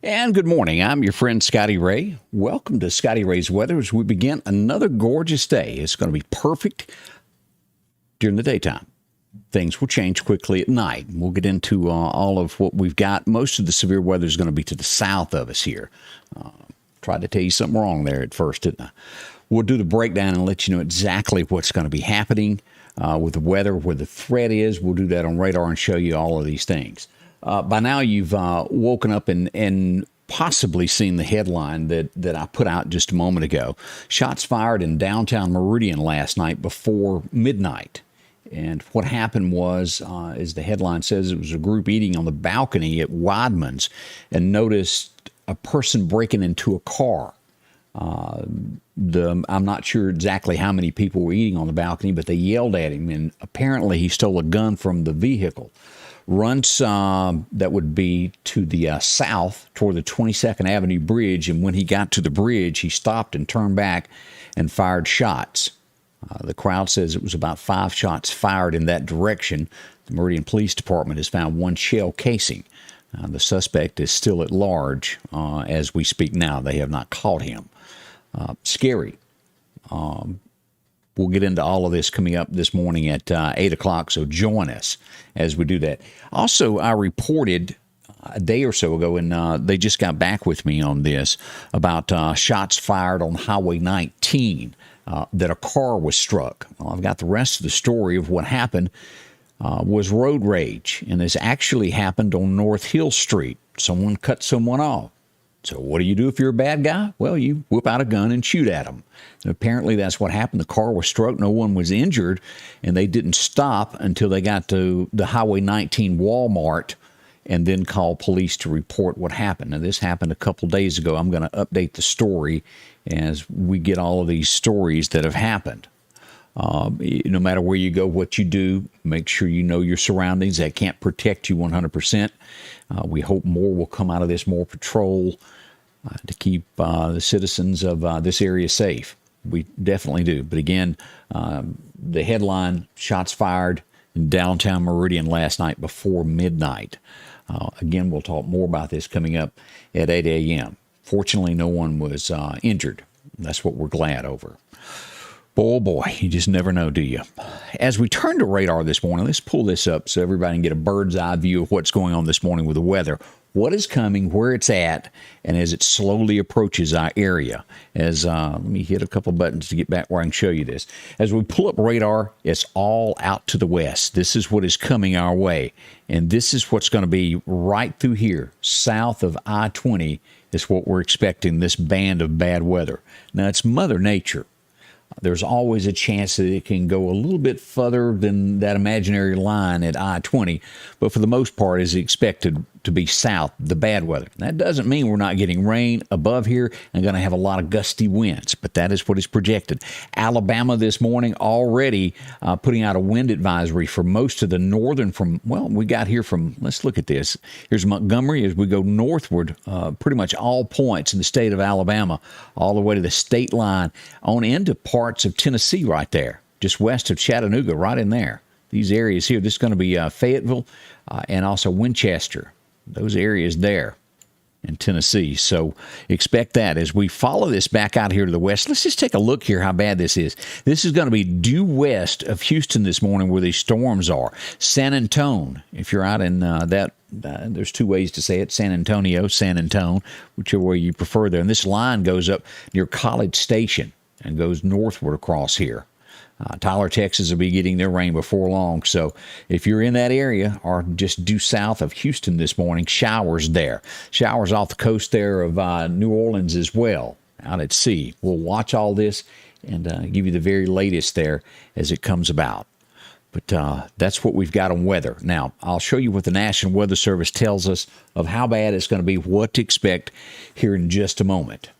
And good morning. I'm your friend Scotty Ray. Welcome to Scotty Ray's Weather as we begin another gorgeous day. It's going to be perfect during the daytime. Things will change quickly at night. We'll get into all of what we've got. Most of the severe weather is going to be to the south of us here. Tried to tell you something wrong there at first, didn't I? We'll do the breakdown and let you know exactly what's going to be happening with the weather, where the threat is. We'll do that on radar and show you all of these things. By now, you've woken up and possibly seen the headline that I put out just a moment ago. Shots fired in downtown Meridian last night before midnight. And what happened was, as the headline says, it was a group eating on the balcony at Weidman's and noticed a person breaking into a car. I'm not sure exactly how many people were eating on the balcony, but they yelled at him, and apparently he stole a gun from the vehicle. Runs that would be to the south toward the 22nd Avenue Bridge, and when he got to the bridge, he stopped and turned back and fired shots. The crowd says it was about 5 shots fired in that direction. The Meridian Police Department has found one shell casing. The suspect is still at large as we speak now. They have not caught him. Scary. We'll get into all of this coming up this morning at 8 o'clock, so join us as we do that. Also, I reported a day or so ago, and they just got back with me on this, about shots fired on Highway 19, that a car was struck. Well, I've got the rest of the story of what happened. Was road rage, and this actually happened on North Hill Street. Someone cut someone off. So what do you do if you're a bad guy? Well, you whip out a gun and shoot at them. And apparently that's what happened. The car was struck. No one was injured, and they didn't stop until they got to the Highway 19 Walmart and then called police to report what happened. Now, this happened a couple days ago. I'm going to update the story as we get all of these stories that have happened. No matter where you go, what you do, make sure you know your surroundings. That can't protect you 100%. We hope more will come out of this, more patrol to keep the citizens of this area safe. We definitely do. But again, the headline, shots fired in downtown Meridian last night before midnight. Again, we'll talk more about this coming up at 8 a.m. Fortunately, no one was injured. That's what we're glad over. Boy, you just never know, do you? As we turn to radar this morning, let's pull this up so everybody can get a bird's eye view of what's going on this morning with the weather. What is coming, where it's at, and as it slowly approaches our area. Let me hit a couple buttons to get back where I can show you this. As we pull up radar, it's all out to the west. This is what is coming our way. And this is what's going to be right through here, south of I-20, is what we're expecting, this band of bad weather. Now, it's Mother Nature. There's always a chance that it can go a little bit further than that imaginary line at I-20, but for the most part is expected to be south, the bad weather. That doesn't mean we're not getting rain above here and going to have a lot of gusty winds, but that is what is projected. Alabama this morning already putting out a wind advisory for most of the northern we got here from, let's look at this. Here's Montgomery as we go northward, pretty much all points in the state of Alabama, all the way to the state line, on into parts of Tennessee right there, just west of Chattanooga, right in there. These areas here, this is going to be Fayetteville and also Winchester. Those areas there in Tennessee. So expect that as we follow this back out here to the west. Let's just take a look here how bad this is. This is going to be due west of Houston this morning where these storms are. San Antonio, if you're out in there's two ways to say it, San Antonio, San Antone, whichever way you prefer there. And this line goes up near College Station and goes northward across here. Tyler, Texas will be getting their rain before long. So if you're in that area or just due south of Houston this morning, showers there. Showers off the coast there of New Orleans as well, out at sea. We'll watch all this and give you the very latest there as it comes about. But that's what we've got on weather. Now, I'll show you what the National Weather Service tells us of how bad it's going to be, what to expect here in just a moment.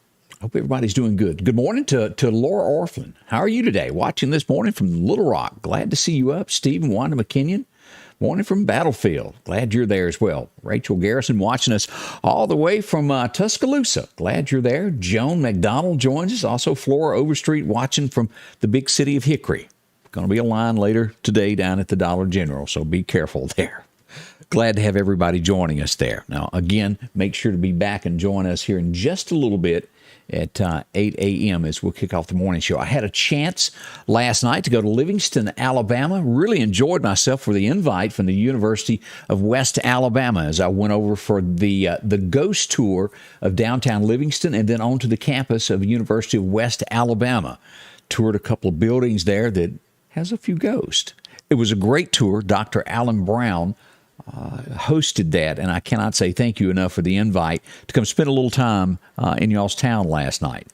Hope everybody's doing good. Good morning to Laura Orphan. How are you today? Watching this morning from Little Rock. Glad to see you up. Stephen Wanda McKinnon. Morning from Battlefield. Glad you're there as well. Rachel Garrison watching us all the way from Tuscaloosa. Glad you're there. Joan McDonald joins us. Also Flora Overstreet watching from the big city of Hickory. Going to be a line later today down at the Dollar General, so be careful there. glad to have everybody joining us there. Now, again, make sure to be back and join us here in just a little bit at 8 a.m. as we'll kick off the morning show. I had a chance last night to go to Livingston, Alabama. Really enjoyed myself for the invite from the University of West Alabama as I went over for the ghost tour of downtown Livingston and then on to the campus of the University of West Alabama. Toured a couple of buildings there that has a few ghosts. It was a great tour. Dr. Alan Brown hosted that, and I cannot say thank you enough for the invite to come spend a little time in y'all's town last night.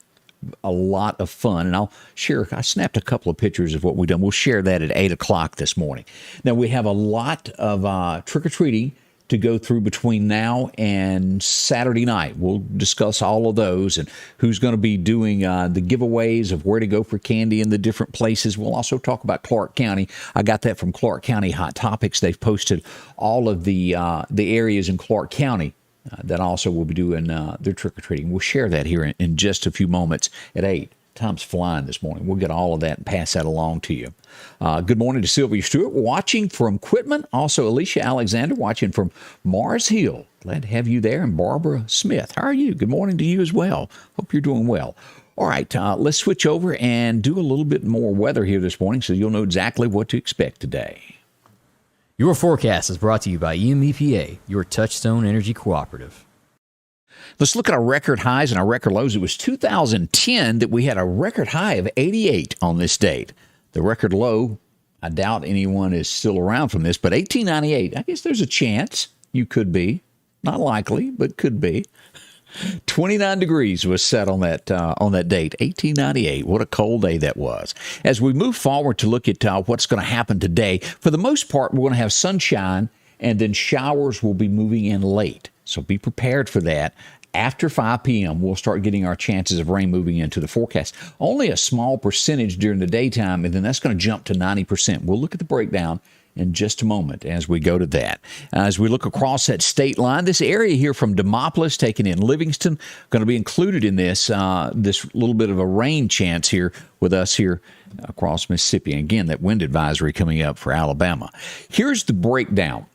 A lot of fun, and I snapped a couple of pictures of what we've done. We'll share that at 8 o'clock this morning. Now, we have a lot of trick-or-treating to go through between now and Saturday night. We'll discuss all of those and who's going to be doing the giveaways of where to go for candy in the different places. We'll also talk about Clark County. I got that from Clark County Hot Topics. They've posted all of the areas in Clark County that also will be doing their trick-or-treating. We'll share that here in just a few moments at 8. Time's flying this morning. We'll get all of that and pass that along to you. Good morning to Sylvia Stewart watching from Quitman. Also, Alicia Alexander watching from Mars Hill. Glad to have you there. And Barbara Smith. How are you? Good morning to you as well. Hope you're doing well. All right, let's switch over and do a little bit more weather here this morning so you'll know exactly what to expect today. Your forecast is brought to you by EMEPA, your Touchstone Energy Cooperative. Let's look at our record highs and our record lows. It was 2010 that we had a record high of 88 on this date. The record low, I doubt anyone is still around from this, but 1898, I guess there's a chance you could be. Not likely, but could be. 29 degrees was set on that date, 1898. What a cold day that was. As we move forward to look at what's going to happen today, for the most part, we're going to have sunshine, and then showers will be moving in late. So be prepared for that. After 5 p.m., we'll start getting our chances of rain moving into the forecast. Only a small percentage during the daytime, and then that's going to jump to 90%. We'll look at the breakdown in just a moment as we go to that. As we look across that state line, this area here from Demopolis, taking in Livingston, going to be included in this little bit of a rain chance here with us here across Mississippi. And again, that wind advisory coming up for Alabama. Here's the breakdown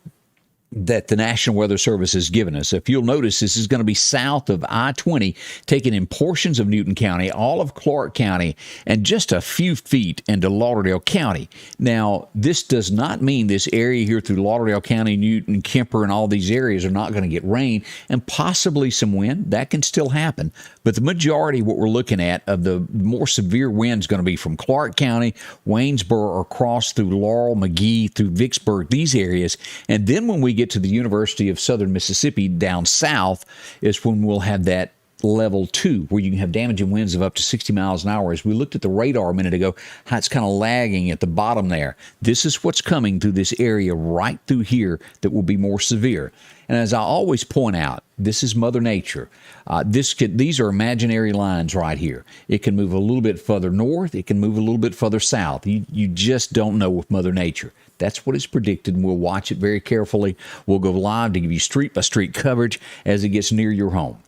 that the National Weather Service has given us. If you'll notice, this is going to be south of I-20, taking in portions of Newton County, all of Clark County, and just a few feet into Lauderdale County. Now, this does not mean this area here through Lauderdale County, Newton, Kemper, and all these areas are not going to get rain and possibly some wind. That can still happen. But the majority, what we're looking at, of the more severe winds going to be from Clark County, Waynesboro, across through Laurel, McGee, through Vicksburg, these areas. And then when we get to the University of Southern Mississippi down south is when we'll have that level 2, where you can have damaging winds of up to 60 miles an hour. As we looked at the radar a minute ago, how it's kind of lagging at the bottom there. This is what's coming through this area right through here that will be more severe. And as I always point out, this is Mother Nature. These are imaginary lines right here. It can move a little bit further north. It can move a little bit further south. You just don't know with Mother Nature. That's what is predicted, and we'll watch it very carefully. We'll go live to give you street-by-street coverage as it gets near your home.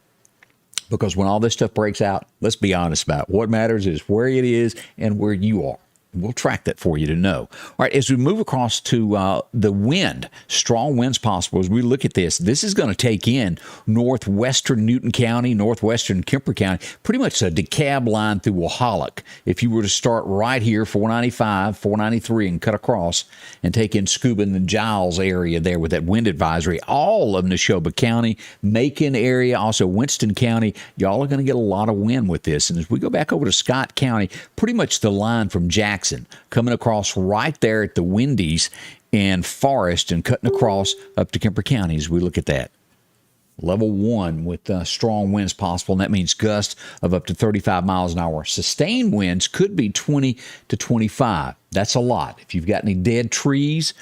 Because when all this stuff breaks out, let's be honest about it. What matters is where it is and where you are. We'll track that for you to know. All right, as we move across to the wind, strong winds possible. As we look at this is going to take in northwestern Newton County, northwestern Kemper County, pretty much a DeKalb line through Wahalak. If you were to start right here, 495, 493, and cut across and take in Scuba and the Giles area there with that wind advisory, all of Neshoba County, Macon area, also Winston County, y'all are going to get a lot of wind with this. And as we go back over to Scott County, pretty much the line from Jackson, coming across right there at the Wendy's and Forest and cutting across up to Kemper County as we look at that. Level 1 with strong winds possible, and that means gusts of up to 35 miles an hour. Sustained winds could be 20 to 25. That's a lot. If you've got any dead trees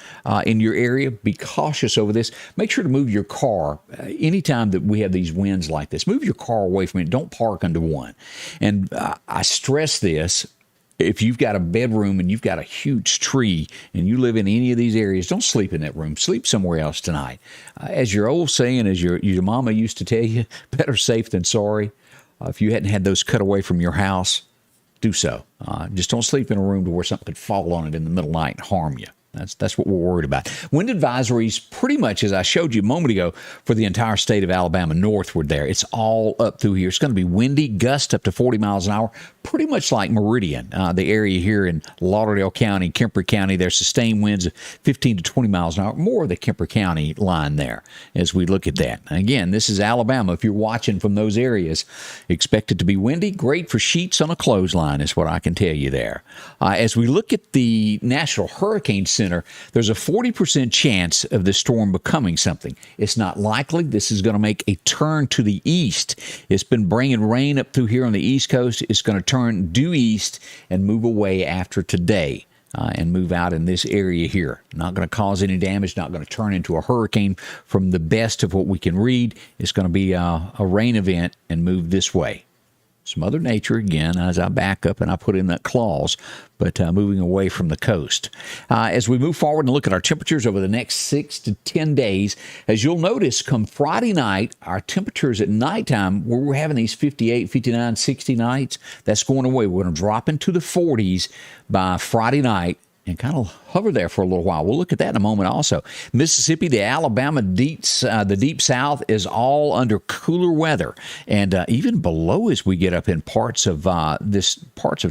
in your area, be cautious over this. Make sure to move your car. Anytime that we have these winds like this, move your car away from it. Don't park under one. And I stress this. If you've got a bedroom and you've got a huge tree and you live in any of these areas, don't sleep in that room. Sleep somewhere else tonight. As your old saying, as your mama used to tell you, better safe than sorry. If you hadn't had those cut away from your house, do so. Just don't sleep in a room to where something could fall on it in the middle of the night and harm you. That's what we're worried about. Wind advisories pretty much, as I showed you a moment ago, for the entire state of Alabama northward there. It's all up through here. It's going to be windy, gust up to 40 miles an hour, pretty much like Meridian, the area here in Lauderdale County, Kemper County. There's sustained winds of 15 to 20 miles an hour, more of the Kemper County line there as we look at that. Again, this is Alabama. If you're watching from those areas, expect it to be windy. Great for sheets on a clothesline is what I can tell you there. As we look at the National Hurricane Center, there's a 40% chance of this storm becoming something. It's not likely. This is going to make a turn to the east. It's been bringing rain up through here on the East Coast. It's going to turn due east and move away after today. And move out in this area here. Not going to cause any damage, not going to turn into a hurricane from the best of what we can read. It's going to be a rain event and move this way. It's Mother Nature again as I back up and I put in that clause, but moving away from the coast. As we move forward and look at our temperatures over the next 6 to 10 days, as you'll notice, come Friday night, our temperatures at nighttime, where we're having these 58, 59, 60 nights, that's going away. We're going to drop into the 40s by Friday night and kind of hover there for a little while. We'll look at that in a moment also. Mississippi, the Alabama, the deep south is all under cooler weather. And even below as we get up in parts of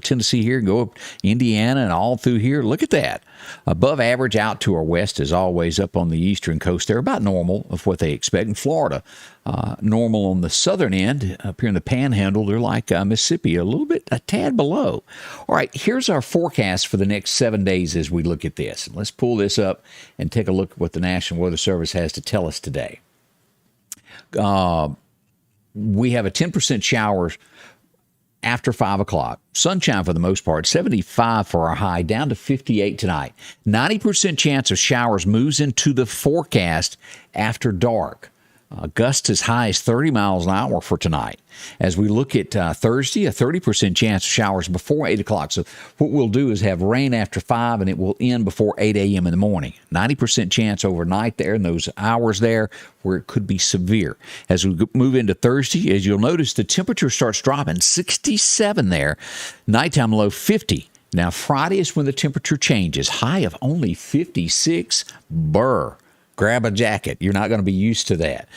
Tennessee here, go up Indiana and all through here. Look at that. Above average out to our west is always up on the eastern coast. They're about normal of what they expect. In Florida, normal on the southern end. Up here in the Panhandle, they're like Mississippi, a tad below. All right, here's our forecast for the next 7 days as we look at this. Let's pull this up and take a look at what the National Weather Service has to tell us today. We have a 10% showers after 5 o'clock. Sunshine for the most part, 75 for our high, down to 58 tonight. 90% chance of showers moves into the forecast after dark. Gusts as high as 30 miles an hour for tonight. As we look at Thursday, a 30% chance of showers before 8 o'clock. So what we'll do is have rain after 5, and it will end before 8 a.m. in the morning. 90% chance overnight there in those hours there where it could be severe. As we move into Thursday, as you'll notice, the temperature starts dropping, 67 there. Nighttime low 50. Now, Friday is when the temperature changes. High of only 56. Brr. Grab a jacket. You're not going to be used to that.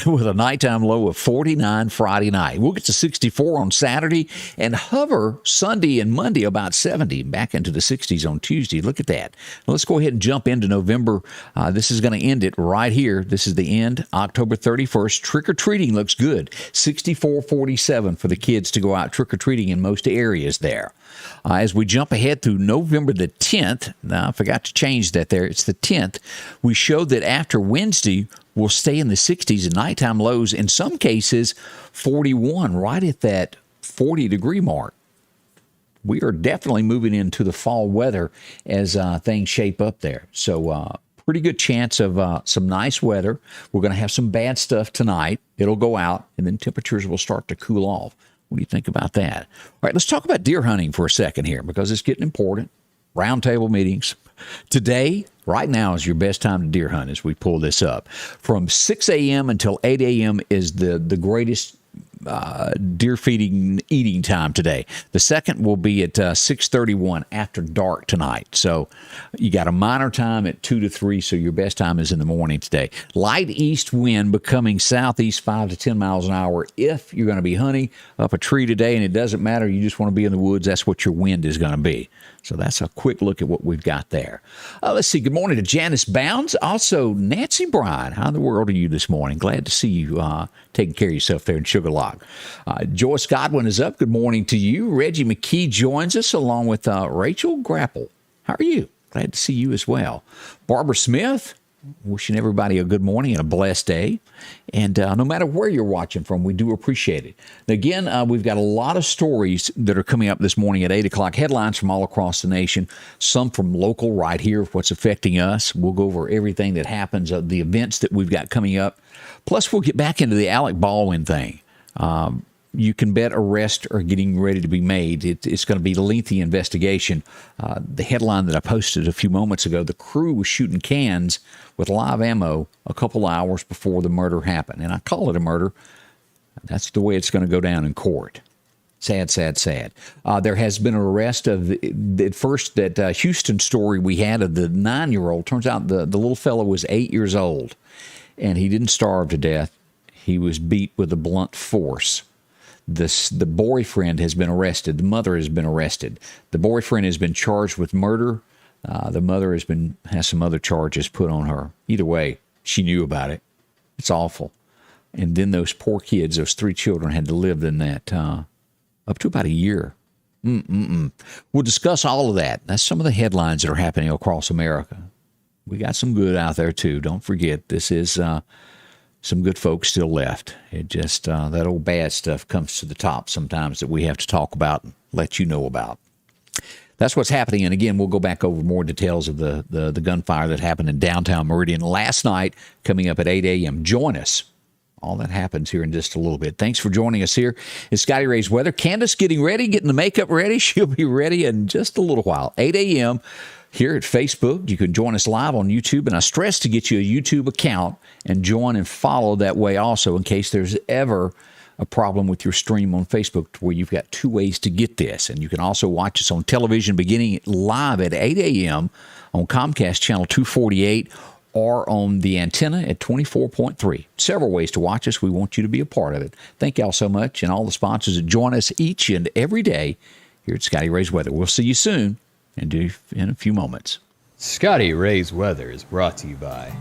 With a nighttime low of 49 Friday night. We'll get to 64 on Saturday and hover Sunday and Monday about 70, back into the 60s on Tuesday. Look at that. Let's go ahead and jump into November. This is going to end it right here. This is the end, October 31st. Trick-or-treating looks good. 64-47 for the kids to go out trick-or-treating in most areas there. As we jump ahead through November the 10th, now I forgot to change that there, it's the 10th, we showed that after Wednesday, we'll stay in the 60s and nighttime lows, in some cases 41, right at that 40-degree mark. We are definitely moving into the fall weather as things shape up there. So pretty good chance of some nice weather. We're going to have some bad stuff tonight. It'll go out, and then temperatures will start to cool off. What do you think about that? All right, let's talk about deer hunting for a second here because it's getting important. Roundtable meetings. Today, right now, is your best time to deer hunt as we pull this up. From 6 a.m. until 8 a.m. is the greatest deer feeding eating time today. The second will be at 6:31 after dark tonight. So you got a minor time at 2 to 3, so your best time is in the morning today. Light east wind becoming southeast 5 to 10 miles an hour if you're going to be hunting up a tree today, and it doesn't matter, you just want to be in the woods, that's what your wind is going to be. So that's a quick look at what we've got there. Let's see. Good morning to Janice Bounds. Also, Nancy Bryan. How in the world are you this morning? Glad to see you taking care of yourself there in Sugar Lock. Joyce Godwin is up. Good morning to you. Reggie McKee joins us along with Rachel Grapple. How are you? Glad to see you as well. Barbara Smith. Wishing everybody a good morning and a blessed day. And no matter where you're watching from, we do appreciate it. And again, we've got a lot of stories that are coming up this morning at 8 o'clock. Headlines from all across the nation, some from local right here, what's affecting us. We'll go over everything that happens, the events that we've got coming up. Plus, we'll get back into the Alec Baldwin thing. You can bet arrests are getting ready to be made. It's going to be a lengthy investigation. The headline that I posted a few moments ago, the crew was shooting cans with live ammo a couple hours before the murder happened. And I call it a murder. That's the way it's going to go down in court. Sad, sad, sad. There has been an arrest of at first that Houston story we had of the 9-year-old. Turns out the little fellow was 8 years old, and he didn't starve to death. He was beat with a blunt force. The boyfriend has been arrested. The mother has been arrested. The boyfriend has been charged with murder. The mother has some other charges put on her. Either way, she knew about it. It's awful. And then those poor kids, those 3 children, had to live in that up to about a year. We'll discuss all of that. That's some of the headlines that are happening across America. We got some good out there, too. Don't forget, this is some good folks still left. It just, that old bad stuff comes to the top sometimes that we have to talk about and let you know about. That's what's happening. And again, we'll go back over more details of the gunfire that happened in downtown Meridian last night, coming up at 8 a.m. Join us. All that happens here in just a little bit. Thanks for joining us here. It's Scotty Ray's Weather. Candace getting ready, getting the makeup ready. She'll be ready in just a little while. 8 a.m. here at Facebook. You can join us live on YouTube. And I stress to get you a YouTube account and join and follow that way also in case there's ever a problem with your stream on Facebook where you've got 2 ways to get this. And you can also watch us on television beginning live at 8 a.m. on Comcast Channel 248 or on the antenna at 24.3. Several ways to watch us. We want you to be a part of it. Thank y'all so much, and all the sponsors that join us each and every day here at Scotty Ray's Weather. We'll see you soon and in a few moments. Scotty Ray's Weather is brought to you by